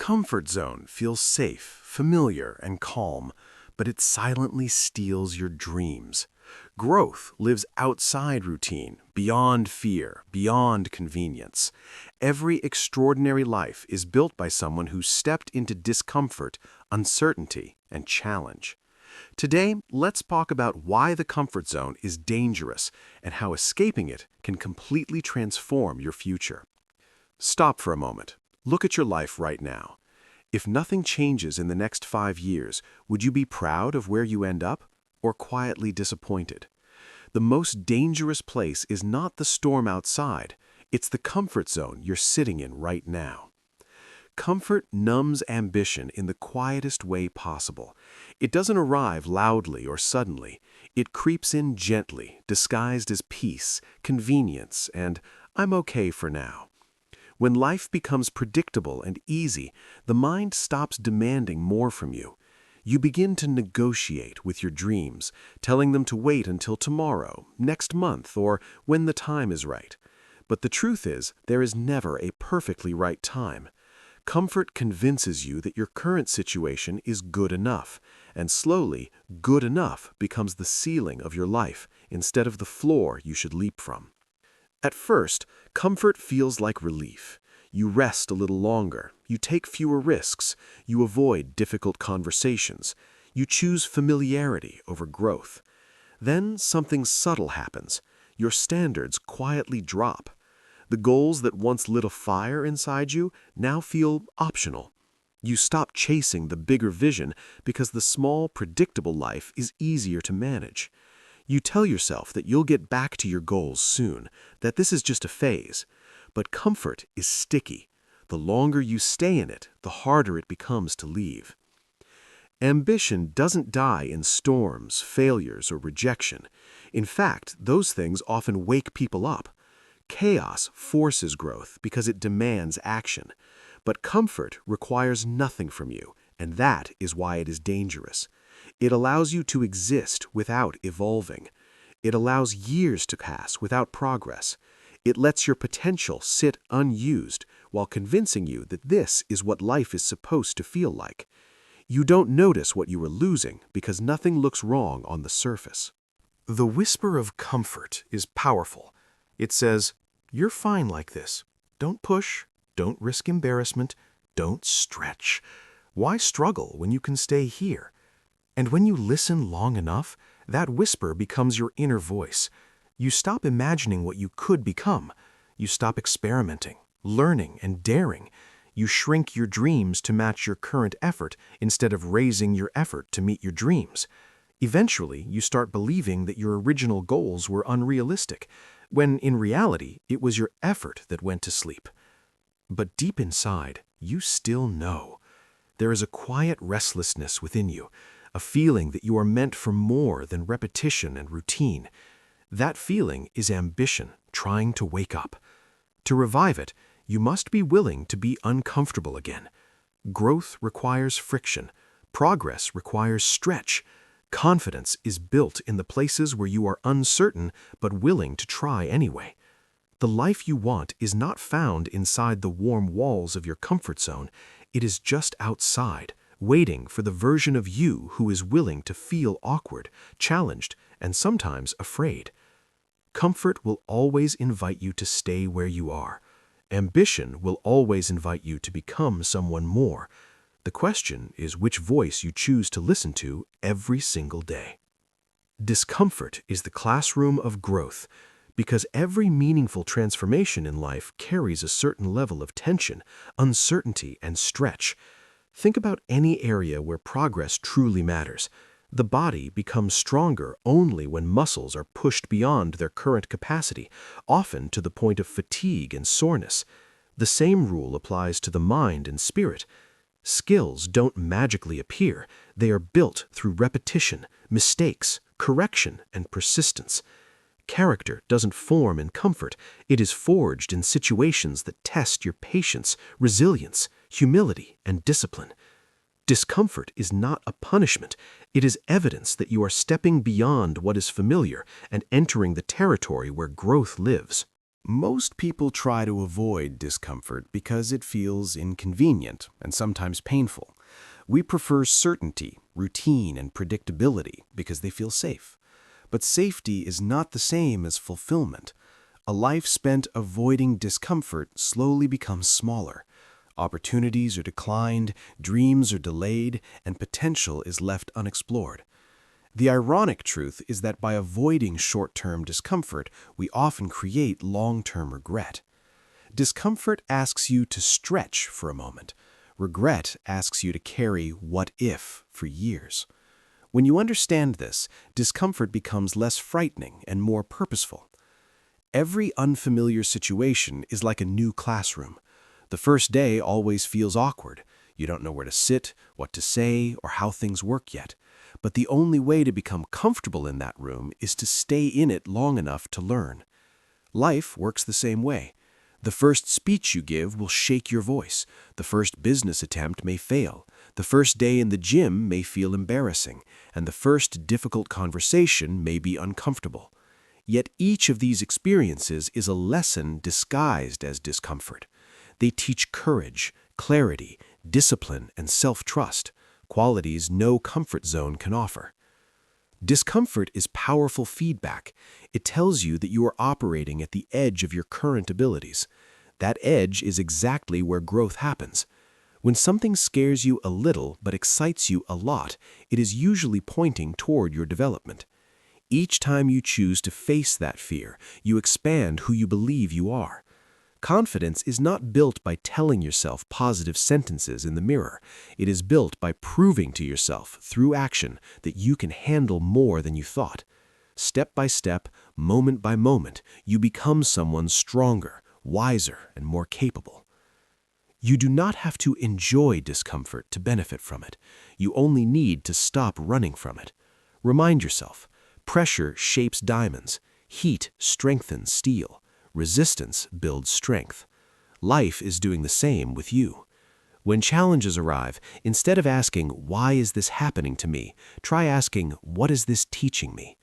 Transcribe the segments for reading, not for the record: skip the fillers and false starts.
comfort zone feels safe, familiar, and calm, but it silently steals your dreams. Growth lives outside routine, beyond fear, beyond convenience. Every extraordinary life is built by someone who stepped into discomfort, uncertainty, and challenge. Today, let's talk about why the comfort zone is dangerous and how escaping it can completely transform your future. Stop for a moment. Look at your life right now. If nothing changes in the next 5 years, would you be proud of where you end up or quietly disappointed? The most dangerous place is not the storm outside. It's the comfort zone you're sitting in right now. Comfort numbs ambition in the quietest way possible. It doesn't arrive loudly or suddenly. It creeps in gently, disguised as peace, convenience, and "I'm okay for now." When life becomes predictable and easy, the mind stops demanding more from you. You begin to negotiate with your dreams, telling them to wait until tomorrow, next month, or when the time is right. But the truth is, there is never a perfectly right time. Comfort convinces you that your current situation is good enough, and slowly, good enough becomes the ceiling of your life instead of the floor you should leap from. At first, comfort feels like relief. You rest a little longer, you take fewer risks, you avoid difficult conversations, you choose familiarity over growth. Then something subtle happens. Your standards quietly drop. The goals that once lit a fire inside you now feel optional. You stop chasing the bigger vision because the small, predictable life is easier to manage. You tell yourself that you'll get back to your goals soon, that this is just a phase. But comfort is sticky. The longer you stay in it, the harder it becomes to leave. Ambition doesn't die in storms, failures, or rejection. In fact, those things often wake people up. Chaos forces growth because it demands action. But comfort requires nothing from you, and that is why it is dangerous. It allows you to exist without evolving. It allows years to pass without progress. It lets your potential sit unused while convincing you that this is what life is supposed to feel like. You don't notice what you are losing because nothing looks wrong on the surface. The whisper of comfort is powerful. It says, "You're fine like this. Don't push. Don't risk embarrassment. Don't stretch. Why struggle when you can stay here?" And when you listen long enough, that whisper becomes your inner voice. You stop imagining what you could become. You stop experimenting, learning, and daring. You shrink your dreams to match your current effort instead of raising your effort to meet your dreams. Eventually, you start believing that your original goals were unrealistic, when in reality, it was your effort that went to sleep. But deep inside, you still know. There is a quiet restlessness within you, a feeling that you are meant for more than repetition and routine. That feeling is ambition trying to wake up. To revive it, you must be willing to be uncomfortable again. Growth requires friction. Progress requires stretch. Confidence is built in the places where you are uncertain but willing to try anyway. The life you want is not found inside the warm walls of your comfort zone. It is just outside, waiting for the version of you who is willing to feel awkward, challenged, and sometimes afraid. Comfort will always invite you to stay where you are. Ambition will always invite you to become someone more. The question is which voice you choose to listen to every single day. Discomfort is the classroom of growth, because every meaningful transformation in life carries a certain level of tension, uncertainty, and stretch. Think about any area where progress truly matters. The body becomes stronger only when muscles are pushed beyond their current capacity, often to the point of fatigue and soreness. The same rule applies to the mind and spirit. Skills don't magically appear. They are built through repetition, mistakes, correction, and persistence. Character doesn't form in comfort. It is forged in situations that test your patience, resilience, humility, and discipline. Discomfort is not a punishment. It is evidence that you are stepping beyond what is familiar and entering the territory where growth lives. Most people try to avoid discomfort because it feels inconvenient and sometimes painful. We prefer certainty, routine, and predictability because they feel safe. But safety is not the same as fulfillment. A life spent avoiding discomfort slowly becomes smaller. Opportunities are declined, dreams are delayed, and potential is left unexplored. The ironic truth is that by avoiding short-term discomfort, we often create long-term regret. Discomfort asks you to stretch for a moment. Regret asks you to carry "what if" for years. When you understand this, discomfort becomes less frightening and more purposeful. Every unfamiliar situation is like a new classroom. The first day always feels awkward. You don't know where to sit, what to say, or how things work yet. But the only way to become comfortable in that room is to stay in it long enough to learn. Life works the same way. The first speech you give will shake your voice. The first business attempt may fail. The first day in the gym may feel embarrassing. And the first difficult conversation may be uncomfortable. Yet each of these experiences is a lesson disguised as discomfort. They teach courage, clarity, discipline, and self-trust, qualities no comfort zone can offer. Discomfort is powerful feedback. It tells you that you are operating at the edge of your current abilities. That edge is exactly where growth happens. When something scares you a little but excites you a lot, it is usually pointing toward your development. Each time you choose to face that fear, you expand who you believe you are. Confidence is not built by telling yourself positive sentences in the mirror. It is built by proving to yourself through action that you can handle more than you thought. Step by step, moment by moment, you become someone stronger, wiser, and more capable. You do not have to enjoy discomfort to benefit from it. You only need to stop running from it. Remind yourself, pressure shapes diamonds, heat strengthens steel. Resistance builds strength. Life is doing the same with you. When challenges arrive, instead of asking, "Why is this happening to me?" try asking, "What is this teaching me?"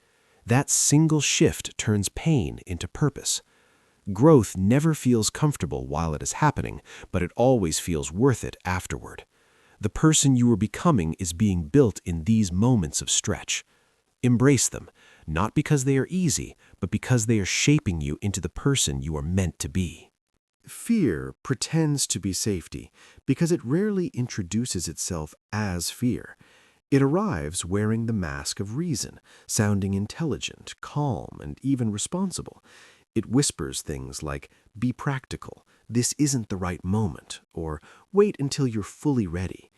That single shift turns pain into purpose. Growth never feels comfortable while it is happening, but it always feels worth it afterward. The person you are becoming is being built in these moments of stretch. Embrace them, not because they are easy, but because they are shaping you into the person you are meant to be. Fear pretends to be safety because it rarely introduces itself as fear. It arrives wearing the mask of reason, sounding intelligent, calm, and even responsible. It whispers things like, "Be practical," "This isn't the right moment," or "Wait until you're fully ready."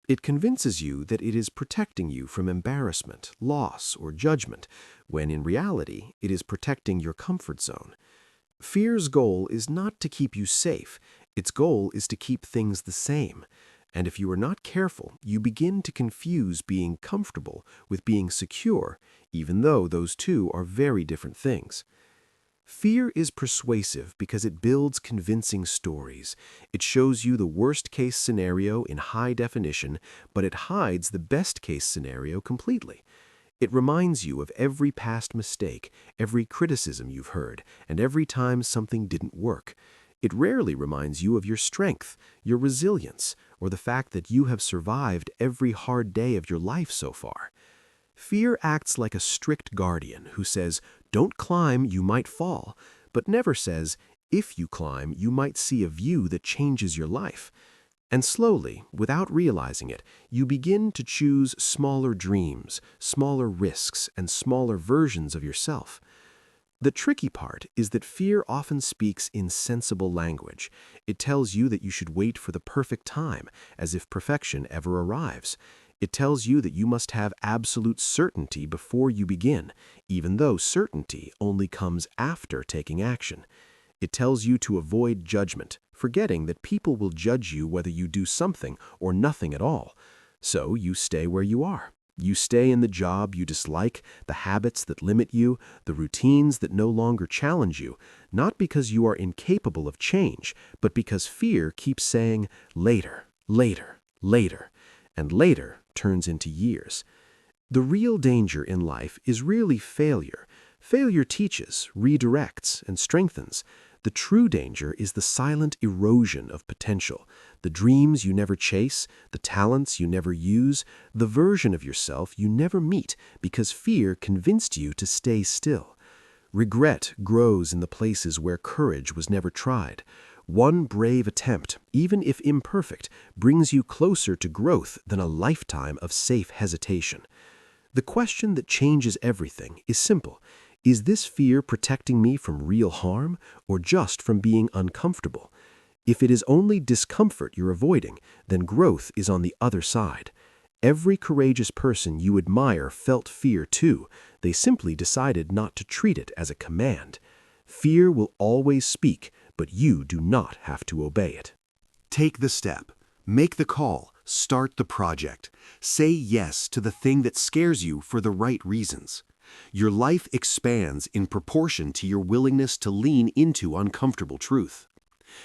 It convinces you that it is protecting you from embarrassment, loss, or judgment, when in reality, it is protecting your comfort zone. Fear's goal is not to keep you safe. Its goal is to keep things the same. And if you are not careful, you begin to confuse being comfortable with being secure, even though those two are very different things. Fear is persuasive because it builds convincing stories. It shows you the worst-case scenario in high definition, but it hides the best-case scenario completely. It reminds you of every past mistake, every criticism you've heard, and every time something didn't work. It rarely reminds you of your strength, your resilience, or the fact that you have survived every hard day of your life so far. Fear acts like a strict guardian who says, "Don't climb, you might fall," but never says, "If you climb, you might see a view that changes your life." And slowly, without realizing it, you begin to choose smaller dreams, smaller risks, and smaller versions of yourself. The tricky part is that fear often speaks in sensible language. It tells you that you should wait for the perfect time, as if perfection ever arrives. It tells you that you must have absolute certainty before you begin, even though certainty only comes after taking action. It tells you to avoid judgment, forgetting that people will judge you whether you do something or nothing at all. So you stay where you are. You stay in the job you dislike, the habits that limit you, the routines that no longer challenge you, not because you are incapable of change, but because fear keeps saying, "Later, later, later," and later turns into years. The real danger in life is really failure. Failure teaches, redirects, and strengthens. The true danger is the silent erosion of potential, the dreams you never chase, the talents you never use, the version of yourself you never meet because fear convinced you to stay still. Regret grows in the places where courage was never tried. One brave attempt, even if imperfect, brings you closer to growth than a lifetime of safe hesitation. The question that changes everything is simple. Is this fear protecting me from real harm or just from being uncomfortable? If it is only discomfort you're avoiding, then growth is on the other side. Every courageous person you admire felt fear too. They simply decided not to treat it as a command. Fear will always speak, but you do not have to obey it. Take the step. Make the call. Start the project. Say yes to the thing that scares you for the right reasons. Your life expands in proportion to your willingness to lean into uncomfortable truth.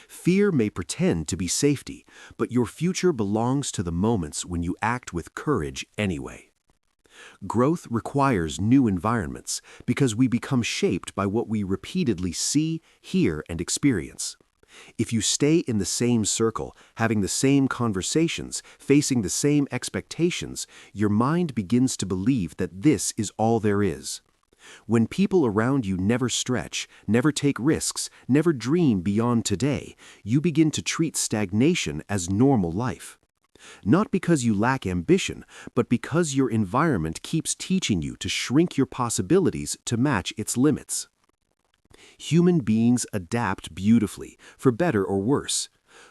Fear may pretend to be safety, but your future belongs to the moments when you act with courage anyway. Growth requires new environments because we become shaped by what we repeatedly see, hear, and experience. If you stay in the same circle, having the same conversations, facing the same expectations, your mind begins to believe that this is all there is. When people around you never stretch, never take risks, never dream beyond today, you begin to treat stagnation as normal life. Not because you lack ambition, but because your environment keeps teaching you to shrink your possibilities to match its limits. Human beings adapt beautifully, for better or worse.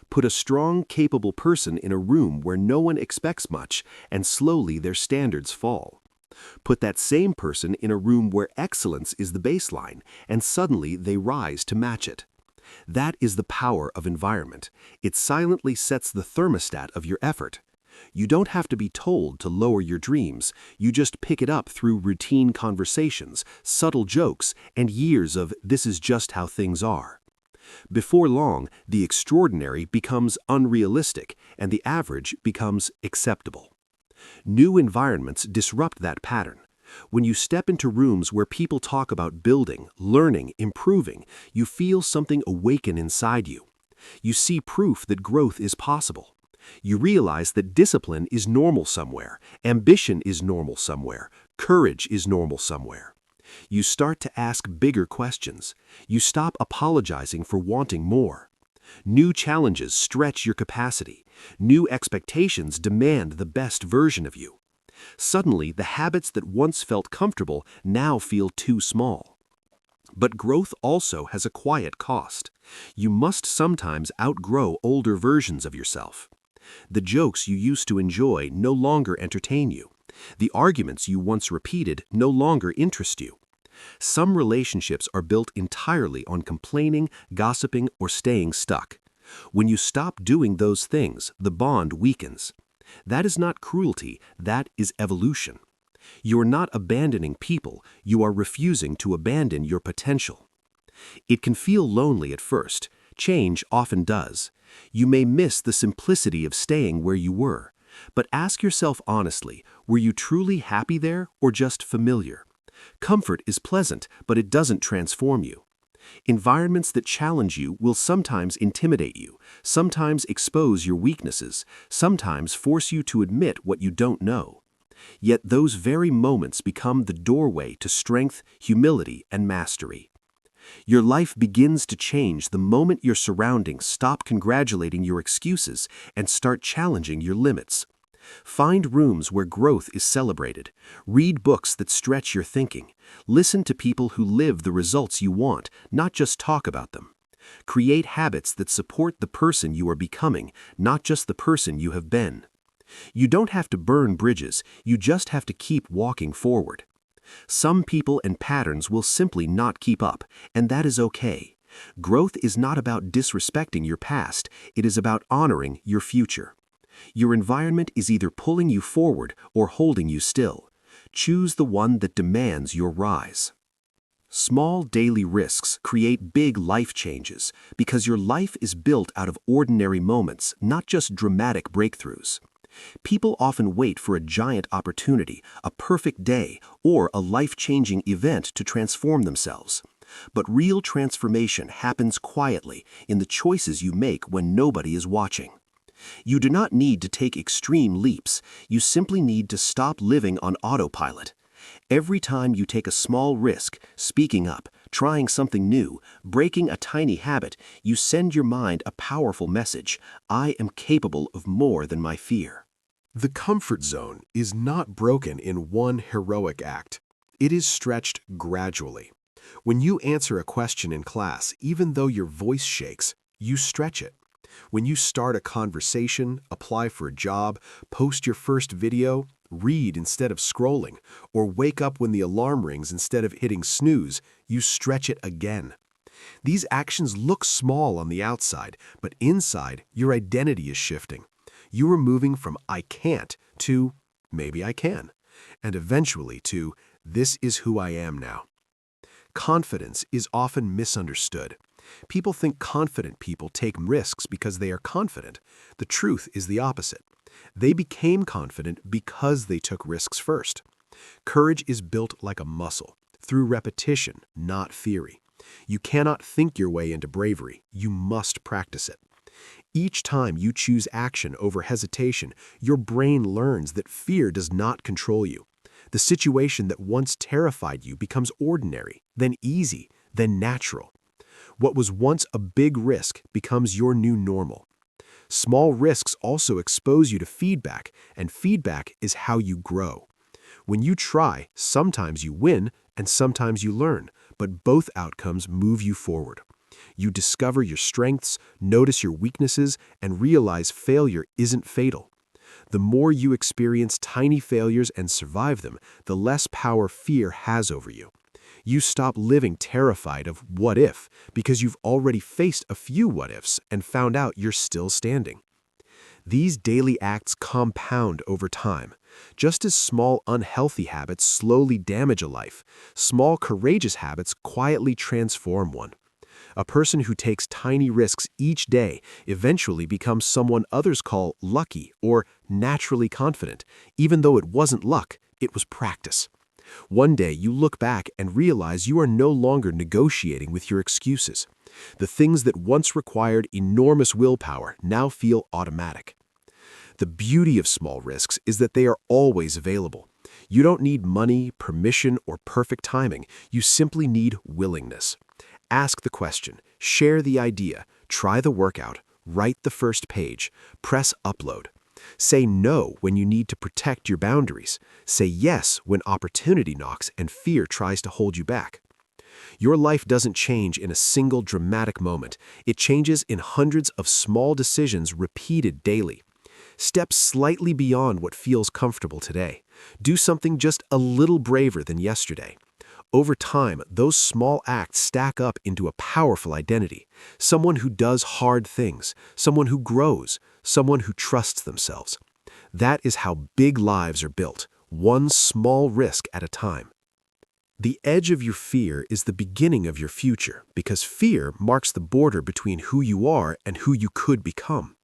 Put a strong, capable person in a room where no one expects much, and slowly their standards fall. Put that same person in a room where excellence is the baseline, and suddenly they rise to match it. That is the power of environment. It silently sets the thermostat of your effort. You don't have to be told to lower your dreams. You just pick it up through routine conversations, subtle jokes, and years of "this is just how things are." Before long, the extraordinary becomes unrealistic, and the average becomes acceptable. New environments disrupt that pattern. When you step into rooms where people talk about building, learning, improving, you feel something awaken inside you. You see proof that growth is possible. You realize that discipline is normal somewhere, ambition is normal somewhere, courage is normal somewhere. You start to ask bigger questions. You stop apologizing for wanting more. New challenges stretch your capacity. New expectations demand the best version of you. Suddenly, the habits that once felt comfortable now feel too small. But growth also has a quiet cost. You must sometimes outgrow older versions of yourself. The jokes you used to enjoy no longer entertain you. The arguments you once repeated no longer interest you. Some relationships are built entirely on complaining, gossiping, or staying stuck. When you stop doing those things, the bond weakens. That is not cruelty, that is evolution. You are not abandoning people, you are refusing to abandon your potential. It can feel lonely at first. Change often does. You may miss the simplicity of staying where you were. But ask yourself honestly, were you truly happy there or just familiar? Comfort is pleasant, but it doesn't transform you. Environments that challenge you will sometimes intimidate you, sometimes expose your weaknesses, sometimes force you to admit what you don't know. Yet those very moments become the doorway to strength, humility, and mastery. Your life begins to change the moment your surroundings stop congratulating your excuses and start challenging your limits. Find rooms where growth is celebrated. Read books that stretch your thinking. Listen to people who live the results you want, not just talk about them. Create habits that support the person you are becoming, not just the person you have been. You don't have to burn bridges, you just have to keep walking forward. Some people and patterns will simply not keep up, and that is okay. Growth is not about disrespecting your past, it is about honoring your future. Your environment is either pulling you forward or holding you still. Choose the one that demands your rise. Small daily risks create big life changes because your life is built out of ordinary moments, not just dramatic breakthroughs. People often wait for a giant opportunity, a perfect day, or a life-changing event to transform themselves. But real transformation happens quietly in the choices you make when nobody is watching. You do not need to take extreme leaps, you simply need to stop living on autopilot. Every time you take a small risk, speaking up, trying something new, breaking a tiny habit, you send your mind a powerful message: I am capable of more than my fear. The comfort zone is not broken in one heroic act. It is stretched gradually. When you answer a question in class, even though your voice shakes, you stretch it. When you start a conversation, apply for a job, post your first video, read instead of scrolling, or wake up when the alarm rings instead of hitting snooze, you stretch it again. These actions look small on the outside, but inside, your identity is shifting. You are moving from I can't to maybe I can, and eventually to this is who I am now. Confidence is often misunderstood. People think confident people take risks because they are confident. The truth is the opposite. They became confident because they took risks first. Courage is built like a muscle, through repetition, not theory. You cannot think your way into bravery. You must practice it. Each time you choose action over hesitation, your brain learns that fear does not control you. The situation that once terrified you becomes ordinary, then easy, then natural. What was once a big risk becomes your new normal. Small risks also expose you to feedback, and feedback is how you grow. When you try, sometimes you win and sometimes you learn, but both outcomes move you forward. You discover your strengths, notice your weaknesses, and realize failure isn't fatal. The more you experience tiny failures and survive them, the less power fear has over you. You stop living terrified of what if because you've already faced a few what ifs and found out you're still standing. These daily acts compound over time. Just as small unhealthy habits slowly damage a life, small courageous habits quietly transform one. A person who takes tiny risks each day eventually becomes someone others call lucky or naturally confident, even though it wasn't luck, it was practice. One day you look back and realize you are no longer negotiating with your excuses. The things that once required enormous willpower now feel automatic. The beauty of small risks is that they are always available. You don't need money, permission, or perfect timing. You simply need willingness. Ask the question, share the idea, try the workout, write the first page, press upload. Say no when you need to protect your boundaries. Say yes when opportunity knocks and fear tries to hold you back. Your life doesn't change in a single dramatic moment. It changes in hundreds of small decisions repeated daily. Step slightly beyond what feels comfortable today. Do something just a little braver than yesterday. Over time, those small acts stack up into a powerful identity. Someone who does hard things, someone who grows, someone who trusts themselves. That is how big lives are built, one small risk at a time. The edge of your fear is the beginning of your future, because fear marks the border between who you are and who you could become.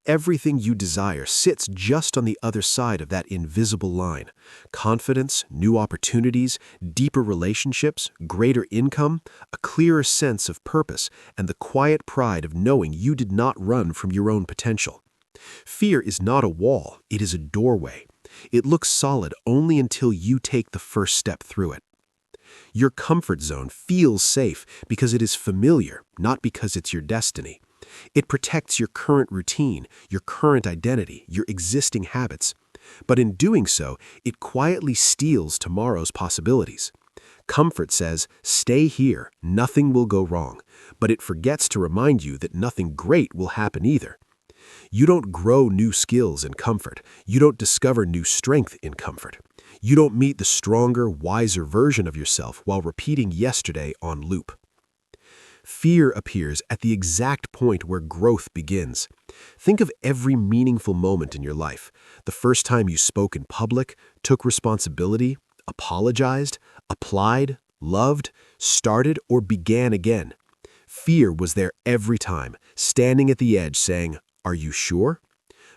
Everything you desire sits just on the other side of that invisible line. Confidence, new opportunities, deeper relationships, greater income, a clearer sense of purpose, and the quiet pride of knowing you did not run from your own potential. Fear is not a wall, it is a doorway. It looks solid only until you take the first step through it. Your comfort zone feels safe because it is familiar, not because it's your destiny. It protects your current routine, your current identity, your existing habits. But in doing so, it quietly steals tomorrow's possibilities. Comfort says, stay here, nothing will go wrong. But it forgets to remind you that nothing great will happen either. You don't grow new skills in comfort. You don't discover new strength in comfort. You don't meet the stronger, wiser version of yourself while repeating yesterday on loop. Fear appears at the exact point where growth begins. Think of every meaningful moment in your life. The first time you spoke in public, took responsibility, apologized, applied, loved, started, or began again. Fear was there every time, standing at the edge saying, "Are you sure?"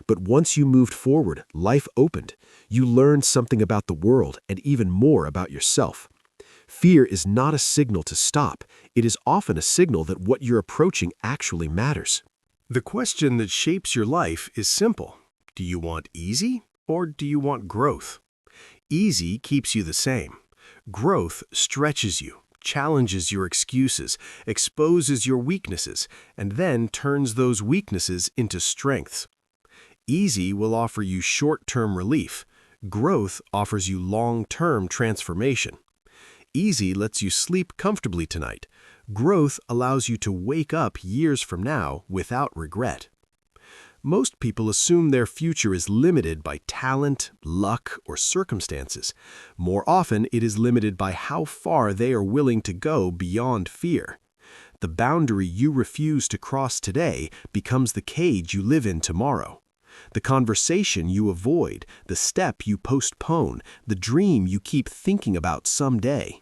But once you moved forward, life opened. You learned something about the world and even more about yourself. Fear is not a signal to stop. It is often a signal that what you're approaching actually matters. The question that shapes your life is simple. Do you want easy or do you want growth? Easy keeps you the same. Growth stretches you, challenges your excuses, exposes your weaknesses, and then turns those weaknesses into strengths. Easy will offer you short-term relief. Growth offers you long-term transformation. Easy lets you sleep comfortably tonight. Growth allows you to wake up years from now without regret. Most people assume their future is limited by talent, luck, or circumstances. More often, it is limited by how far they are willing to go beyond fear. The boundary you refuse to cross today becomes the cage you live in tomorrow. The conversation you avoid, the step you postpone, the dream you keep thinking about someday.